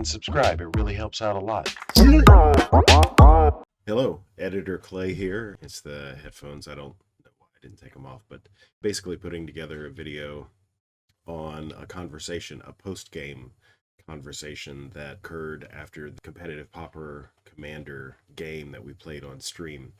and subscribe. It really helps out a lot. Hello, Editor Clay here. It's the headphones. I don't know why I didn't take them off, but basically putting together a video on a conversation, a post-game conversation that occurred after the Competitive Pauper Commander game that we played on stream.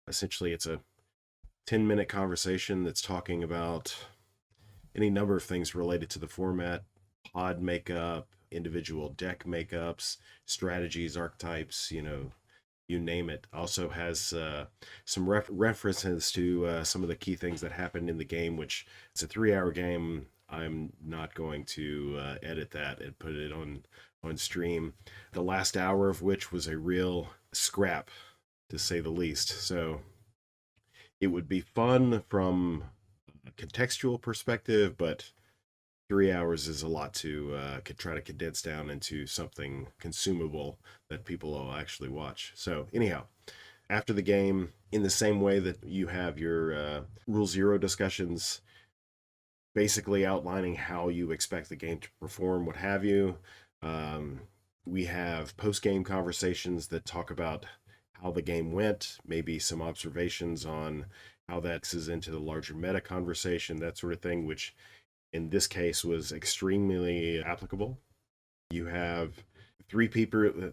Essentially, it's a 10-minute conversation that's talking about any number of things related to the format, pod makeup, individual deck makeups, strategies, archetypes, you name it. Also has some references to some of the key things that happened in the game, which it's a 3-hour game. I'm not going to edit that and put it on stream. The last hour of which was a real scrap, to say the least. So it would be fun from a contextual perspective, but 3 hours is a lot to try to condense down into something consumable that people will actually watch. So anyhow, after the game, in the same way that you have your Rule Zero discussions, basically outlining how you expect the game to perform, what have you, we have post-game conversations that talk about how the game went, maybe some observations on how that is into the larger meta conversation, that sort of thing, which in this case was extremely applicable. You have 3 people.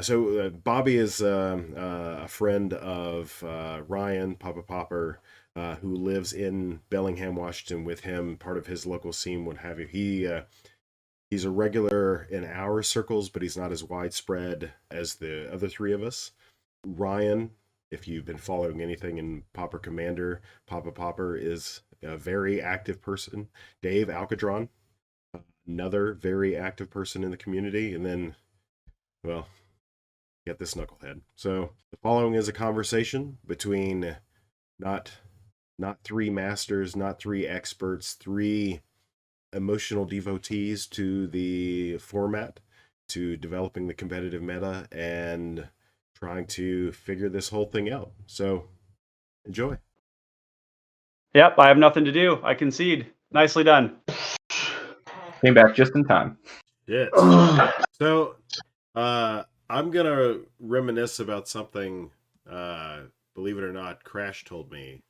So Bobby is a friend of Ryan, PapaPauper, who lives in Bellingham, Washington with him, part of his local scene, what have you. He's a regular in our circles, but he's not as widespread as the other 3 of us. Ryan, if you've been following anything in Pauper Commander, PapaPauper is a very active person. Dave, Alkadron, another very active person in the community. And then, well, get this knucklehead. So the following is a conversation between not 3 masters, not 3 experts, 3 emotional devotees to the format, to developing the competitive meta, and trying to figure this whole thing out. So enjoy. Yep, I have nothing to do. I concede. Nicely done. Came back just in time. Yeah. So I'm going to reminisce about something, believe it or not, Crash told me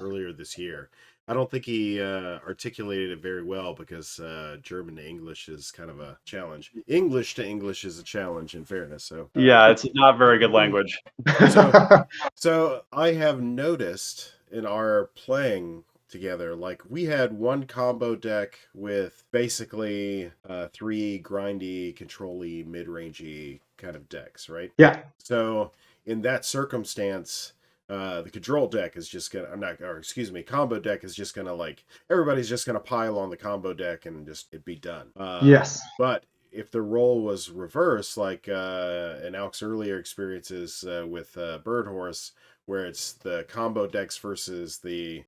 earlier this year. I don't think he articulated it very well because German to English is kind of a challenge. English to English is a challenge, in fairness. So yeah, it's not very good language. So I have noticed in our playing together, like we had one combo deck with basically 3 grindy, control-y, mid-rangey kind of decks, right? Yeah. So in that circumstance, the control deck is just gonna, combo deck is just gonna, like, everybody's just gonna pile on the combo deck and just it be done. Yes. But if the role was reversed, like in Alk's earlier experiences with Bird Horse, where it's the combo decks versus the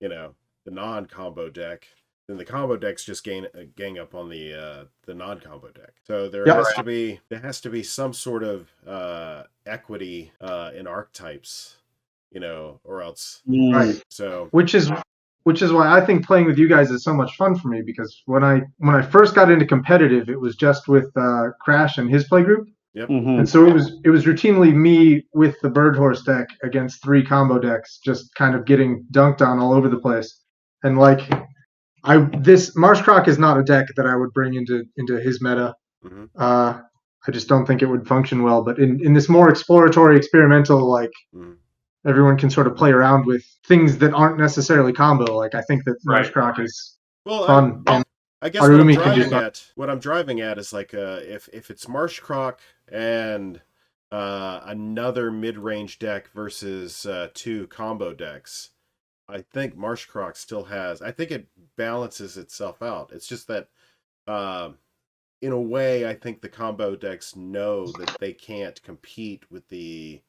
non-combo deck, then the combo decks just gang up on the non-combo deck. So there has to be some sort of equity in archetypes, or else. Right. So which is why I think playing with you guys is so much fun for me, because when I first got into competitive, it was just with Crash and his playgroup. Yep. Mm-hmm. And so it was routinely me with the Bird Horse deck against 3 combo decks, just kind of getting dunked on all over the place. And like this Marshcroc is not a deck that I would bring into his meta. Mm-hmm. I just don't think it would function well. But in this more exploratory, experimental, like everyone can sort of play around with things that aren't necessarily combo. Like I think that Marshcroc is fun. I guess what I'm driving at is like if it's Marshcroc and another mid-range deck versus 2 combo decks, I think Marshcroc still has. I think it balances itself out. It's just that, in a way, I think the combo decks know that they can't compete with the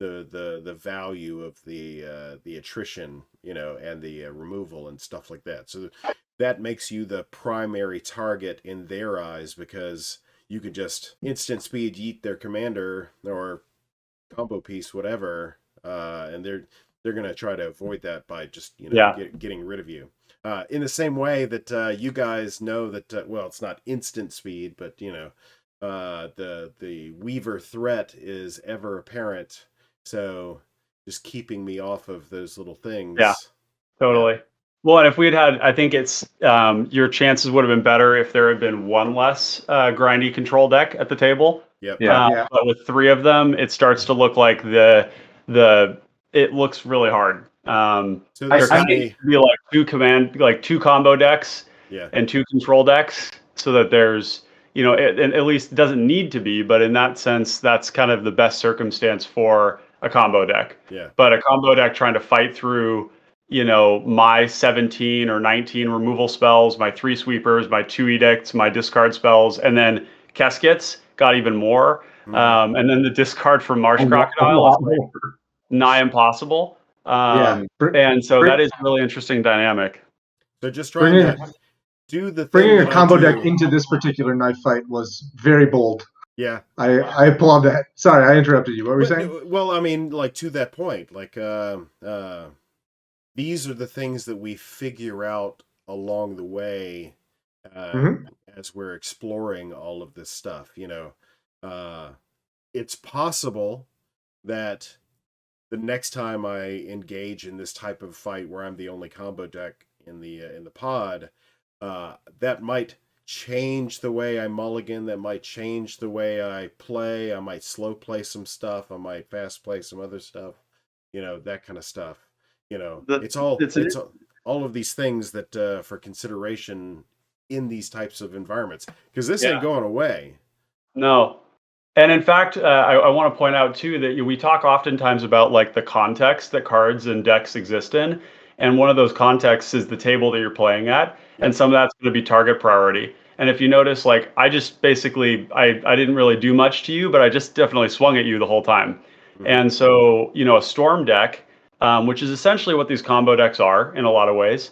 value of the attrition, and the removal and stuff like that. So that makes you the primary target in their eyes, because you can just instant speed yeet their commander or combo piece, whatever, and they're gonna try to avoid that by just Yeah. getting rid of you. In the same way that you guys know that well, it's not instant speed, but the Weaver threat is ever apparent. So just keeping me off of those little things. Yeah. Totally. Well, and if we'd had, I think it's your chances would have been better if there had been one less grindy control deck at the table. Yep. Yeah. But with three of them, it starts to look like it looks really hard. So There this kind of needs to be like two combo decks yeah. and two control decks, so that there's and at least it doesn't need to be, but in that sense, that's kind of the best circumstance for a combo deck. Yeah. But a combo deck trying to fight through my 17 or 19 removal spells, my 3 sweepers, my 2 edicts, my discard spells, and then Keskets got even more. And then the discard for Marsh Crocodile is like nigh impossible. And so that is a really interesting dynamic. So just trying to do the thing. Bringing a combo deck into this particular knife fight was very bold. Yeah. I applaud that. Sorry, I interrupted you. What were you saying? Well, I mean, like to that point, like these are the things that we figure out along the way as we're exploring all of this stuff. It's possible that the next time I engage in this type of fight where I'm the only combo deck in the pod, that might change the way I mulligan, that might change the way I play. I might slow play some stuff, I might fast play some other stuff, that kind of stuff. It's all of these things that for consideration in these types of environments, because this ain't going away. No. And in fact, I want to point out too that we talk oftentimes about like the context that cards and decks exist in. And one of those contexts is the table that you're playing at. And some of that's going to be target priority. And if you notice, like I just basically, I didn't really do much to you, but I just definitely swung at you the whole time. And so, a storm deck, which is essentially what these combo decks are in a lot of ways,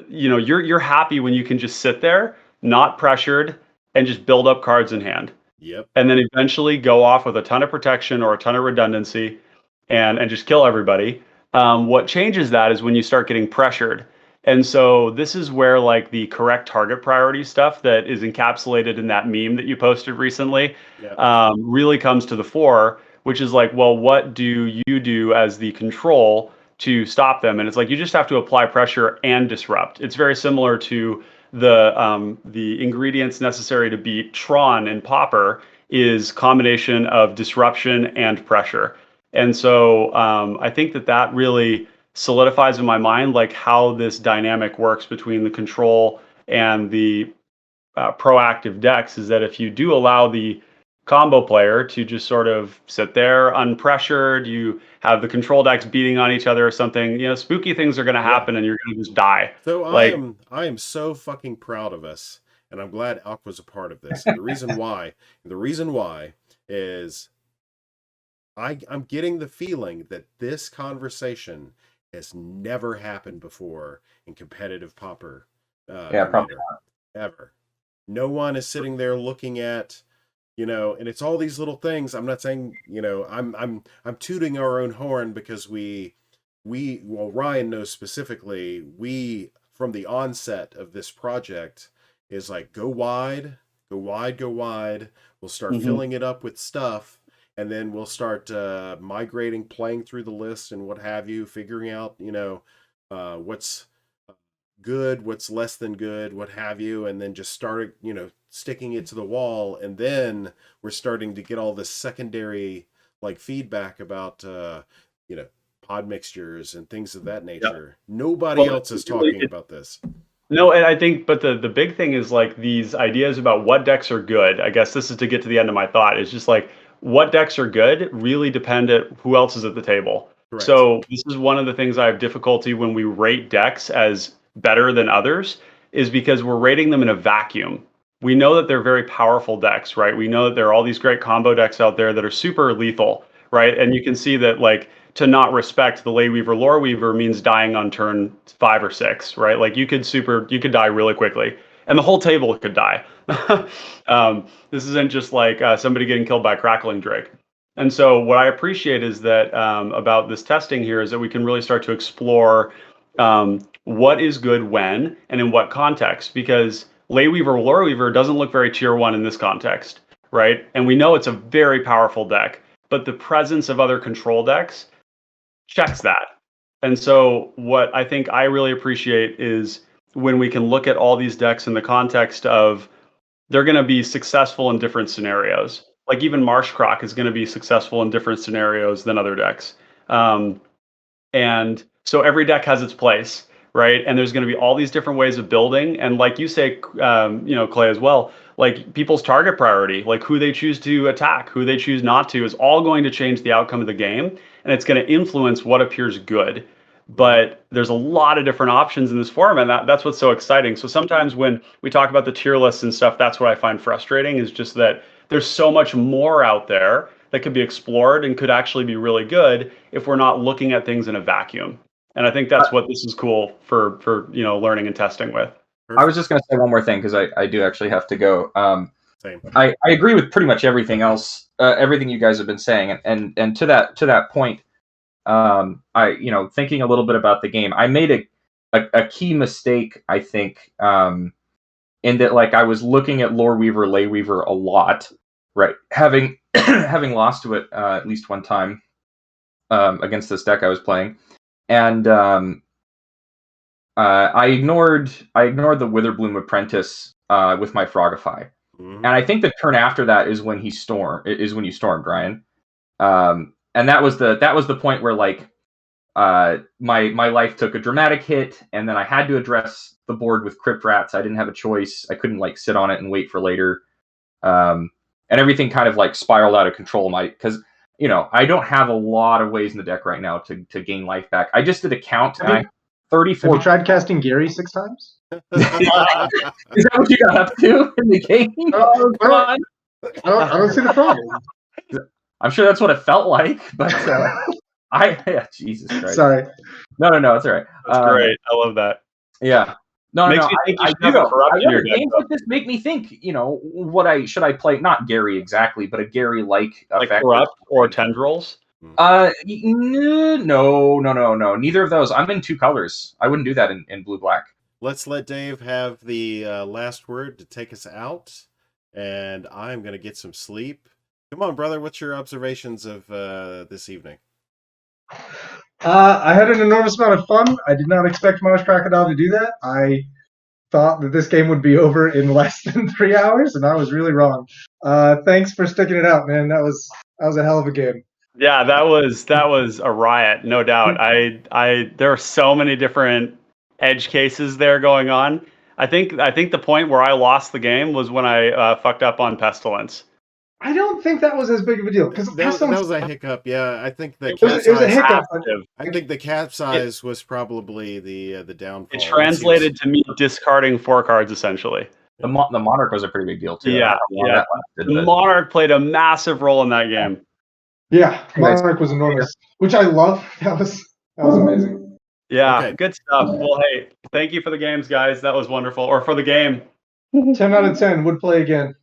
you're happy when you can just sit there, not pressured, and just build up cards in hand. Yep. And then eventually go off with a ton of protection or a ton of redundancy and just kill everybody. What changes that is when you start getting pressured. And so this is where like the correct target priority stuff that is encapsulated in that meme that you posted recently really comes to the fore, which is like, well, what do you do as the control to stop them? And it's like you just have to apply pressure and disrupt. It's very similar to the ingredients necessary to beat Tron and Pauper is combination of disruption and pressure. And so I think that really solidifies in my mind like how this dynamic works between the control and the proactive decks, is that if you do allow the combo player to just sort of sit there unpressured, you have the control decks beating on each other or something, spooky things are going to happen and you're going to just die. So I am so fucking proud of us, and I'm glad Alk was a part of this. And the reason why is I'm getting the feeling that this conversation has never happened before in competitive Pauper. Probably not. Ever. No one is sitting there looking at, and it's all these little things. I'm not saying, I'm tooting our own horn because Ryan knows specifically, we from the onset of this project is like, go wide. We'll start filling it up with stuff. And then we'll start migrating, playing through the list and what have you, figuring out, what's good, what's less than good, what have you, and then just start, sticking it to the wall. And then we're starting to get all this secondary like feedback about, pod mixtures and things of that nature. Yep. Nobody else is talking about this. No, and I think, but the big thing is like these ideas about what decks are good. I guess this is to get to the end of my thought. It's just like, what decks are good really depend at who else is at the table. Correct. So this is one of the things I have difficulty when we rate decks as better than others, is because we're rating them in a vacuum. We know that they're very powerful decks, right? We know that there are all these great combo decks out there that are super lethal, right? And you can see that like to not respect the Ley Weaver, Lore Weaver means dying on turn 5 or 6, right? Like you could die really quickly and the whole table could die. This isn't just like somebody getting killed by a Crackling Drake. And so what I appreciate is that about this testing here is that we can really start to explore what is good when and in what context, because Layweaver Loreweaver doesn't look very tier 1 in this context, right? And we know it's a very powerful deck, but the presence of other control decks checks that. And so what I think I really appreciate is when we can look at all these decks in the context of they're going to be successful in different scenarios. Like even Marsh Croc is going to be successful in different scenarios than other decks. And so every deck has its place, right? And there's going to be all these different ways of building. And like you say, Clay as well, like people's target priority, like who they choose to attack, who they choose not to, is all going to change the outcome of the game. And it's going to influence what appears good. But there's a lot of different options in this format, and that's what's so exciting. So sometimes when we talk about the tier lists and stuff, that's what I find frustrating, is just that there's so much more out there that could be explored and could actually be really good if we're not looking at things in a vacuum. And I think that's what this is cool for learning and testing with. I was just going to say one more thing, because I do actually have to go. Same. I agree with pretty much everything else, everything you guys have been saying, and to that point, thinking a little bit about the game, I made a key mistake, I think, in that, like, I was looking at Loreweaver, Layweaver a lot, right? Having having lost to it at least one time against this deck I was playing, and I ignored the Witherbloom Apprentice with my Frogify, and I think the turn after that is when you stormed, Ryan. And that was the point where, like, my life took a dramatic hit, and then I had to address the board with Crypt Rats. I didn't have a choice. I couldn't, like, sit on it and wait for later. And everything kind of, like, spiraled out of control. Because I don't have a lot of ways in the deck right now to gain life back. I just did a count. 34. Have you tried casting Gary 6 times? Is that what you got up to in the game? I don't see the problem. I'm sure that's what it felt like, but Jesus Christ. Sorry. No, it's all right. That's great. I love that. Yeah. No. Makes me think you should have a corrupt in your deck, games like this make me think, should I play? Not Gary exactly, but a Gary-like like effect. corrupt or tendrils. No. Neither of those. I'm in 2 colors. I wouldn't do that in blue-black. Let's let Dave have the last word to take us out, and I'm going to get some sleep. Come on, brother. What's your observations of this evening? I had an enormous amount of fun. I did not expect Marsh Crocodile to do that. I thought that this game would be over in less than 3 hours, and I was really wrong. Thanks for sticking it out, man. That was a hell of a game. Yeah, that was a riot, no doubt. There are so many different edge cases there going on. I think the point where I lost the game was when I fucked up on Pestilence. I don't think that was as big of a deal, because that was a hiccup. Yeah, I think the it was a hiccup. I think the capsize was probably the downfall. It translated to me discarding 4 cards essentially. The Monarch was a pretty big deal too. Yeah. The Monarch played a massive role in that game. Yeah, Monarch was enormous, which I love. That was amazing. Yeah, Okay. Good stuff. Well, hey, thank you for the games, guys. That was wonderful. Or for the game. 10 out of 10 would play again.